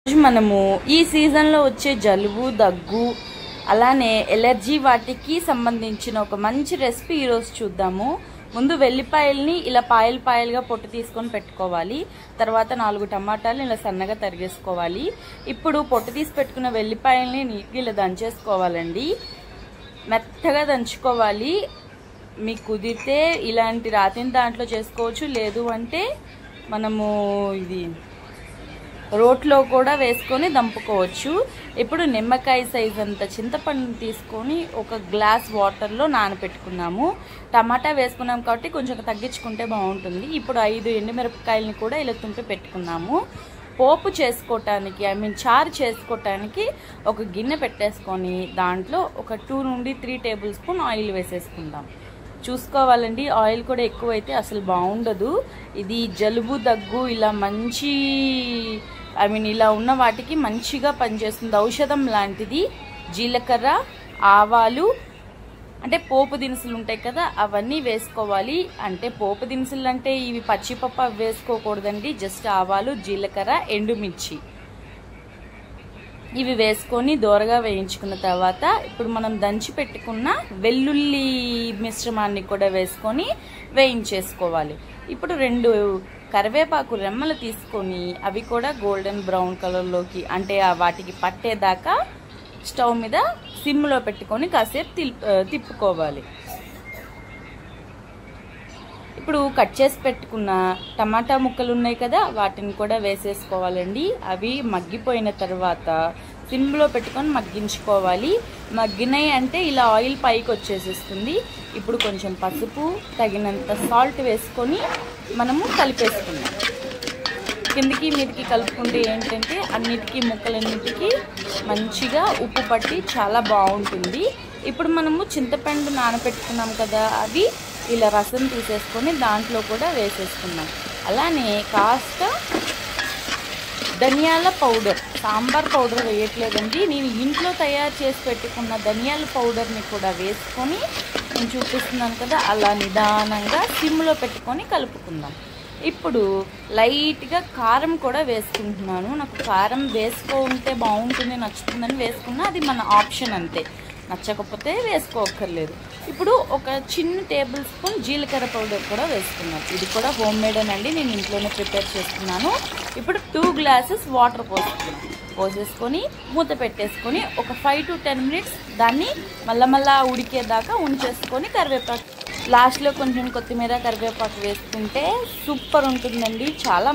మనము ఈ సీజన్లో వచ్చే జలుబు దగ్గు అలానే ఎలర్జీ వాటికి సంబంధించిన ఒక మంచి రెసిపీ ఈరోజు చూద్దాము. ముందు వెల్లిపాయల్ని ఇలా పాయలుగా పొట్టు తీసుకొని పెట్టుకోవాలి. తర్వాత 4 టమాటాలు ఇలా సన్నగా తరిగేసుకోవాలి. ఇప్పుడు పొట్టు తీసి పెట్టుకున్న వెల్లిపాయల్ని నీట్గా ఇలా దంచేసుకోవాలండి. మెత్తగా దంచుకోవాలి. మీకు కుదిరితే ఇలాంటి రాతిన దాంట్లో చేసుకోవచ్చు, లేదు అంటే మనము ఇది రోట్లో కూడా వేసుకొని దంపుకోవచ్చు. ఇప్పుడు నిమ్మకాయ సైజ్ అంత చింతపండు తీసుకొని ఒక గ్లాస్ వాటర్లో నానబెట్టుకున్నాము. టమాటా వేసుకున్నాం కాబట్టి కొంచెం తగ్గించుకుంటే బాగుంటుంది. ఇప్పుడు 5 ఎండుమిరపకాయలని కూడా ఇలా తుంపి పెట్టుకున్నాము. పోపు చేసుకోవటానికి చారు చేసుకోవటానికి ఒక గిన్నె పెట్టేసుకొని దాంట్లో ఒక 2 నుండి 3 టేబుల్ స్పూన్ ఆయిల్ వేసేసుకుందాం. చూసుకోవాలండి, ఆయిల్ కూడా ఎక్కువైతే అసలు బాగుండదు. ఇది జలుబు దగ్గు ఇలా మంచి ఇలా ఉన్న వాటికి మంచిగా పనిచేస్తుంది, ఔషధం లాంటిది. జీలకర్ర, ఆవాలు అంటే పోపు దినుసులు ఉంటాయి కదా, అవన్నీ వేసుకోవాలి. అంటే పోపు దినుసులు అంటే ఇవి పచ్చిపప్పు వేసుకోకూడదండి. జస్ట్ ఆవాలు, జీలకర్ర, ఎండుమిర్చి ఇవి వేసుకొని దోరగా వేయించుకున్న తర్వాత ఇప్పుడు మనం దంచి పెట్టుకున్న వెల్లుల్లి మిశ్రమాన్ని కూడా వేసుకొని వేయించేసుకోవాలి. ఇప్పుడు 2 కరివేపాకు రెమ్మలు తీసుకొని అవి కూడా గోల్డెన్ బ్రౌన్ కలర్లోకి అంటే వాటికి పట్టేదాకా స్టవ్ మీద సిమ్లో పెట్టుకొని కాసేపు తిప్పుకోవాలి. ఇప్పుడు కట్ చేసి పెట్టుకున్న టమాటా ముక్కలు ఉన్నాయి కదా, వాటిని కూడా వేసేసుకోవాలండి. అవి మగ్గిపోయిన తర్వాత సిమ్లో పెట్టుకొని మగ్గించుకోవాలి. మగ్గినాయి అంటే ఇలా ఆయిల్ పైకి వచ్చేసేస్తుంది. ఇప్పుడు కొంచెం పసుపు, తగినంత సాల్ట్ వేసుకొని మనము కలిపేసుకున్నాం. కిందికి మీదికి కలుపుకుంటే ఏంటంటే అన్నిటికీ ముక్కలన్నిటికీ మంచిగా ఉప్పు పట్టి చాలా బాగుంటుంది. ఇప్పుడు మనము చింతపండు నానబెట్టుకున్నాం కదా, అవి ఇలా రసం తీసేసుకొని దాంట్లో కూడా వేసేసుకున్నాం. అలానే కాస్త ధనియాల పౌడర్, సాంబార్ పౌడర్ వేయట్లేదండి, నేను ఇంట్లో తయారు చేసి పెట్టుకున్న ధనియాల పౌడర్ని కూడా వేసుకొని నేను చూపిస్తున్నాను కదా, అలా నిదానంగా సిమ్లో పెట్టుకొని కలుపుకుందాం. ఇప్పుడు లైట్గా కారం కూడా వేసుకుంటున్నాను. నాకు కారం వేసుకుంటే బాగుంటుంది, నచ్చుతుందని వేసుకున్నా, అది మన ఆప్షన్ అంతే. నచ్చకపోతే వేసుకోక్కర్లేదు. ఇప్పుడు ఒక చిన్న టేబుల్ స్పూన్ జీలకర్ర పౌడర్ కూడా వేసుకున్నాను. ఇది కూడా హోమ్ మేడ్ అండి, నేను ఇంట్లోనే ప్రిపేర్ చేస్తున్నాను. ఇప్పుడు 2 గ్లాసెస్ వాటర్ పోసేసుకొని మూత పెట్టేసుకొని ఒక 5 to 10 మినిట్స్ దాన్ని మళ్ళా ఉడికేదాకా ఉంచేసుకొని కరివేపాకు లాస్ట్లో కొంచెం కొత్తిమీర, కరివేపాకు వేసుకుంటే సూపర్ ఉంటుందండి. చాలా